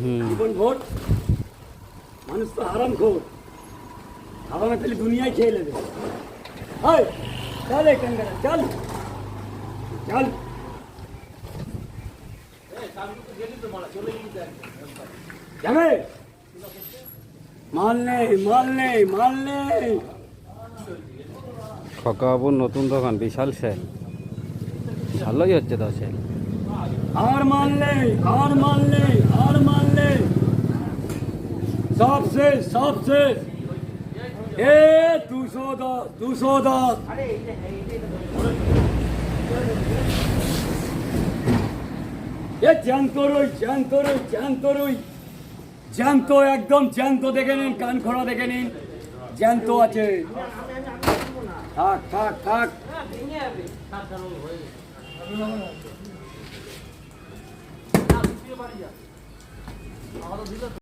জীবন vote মানুষ তো হারাম খোর, খাওয়া না পেলে দুনিয়ায় খেয়ে নেবে। হাই চল এখান থেকে চল চল। যাবে মাল নেই মাল নেই মাল নেই। খকাবাবুর নতুন দোকান বিশাল সেল, ভালোই হচ্ছে তো সেল। আর মাল নেই আর মাল নেই আর মাল নেই, সব শেষ সব শেষ। এ 210 210। এ জ্যান্ত রই জ্যান্ত রই জ্যান্ত রই, জ্যান্ত একদম জ্যান্ত দেখে নিন, কান খোড়া দেখে নিন, জ্যান্ত আছে। থাক থাক থাক।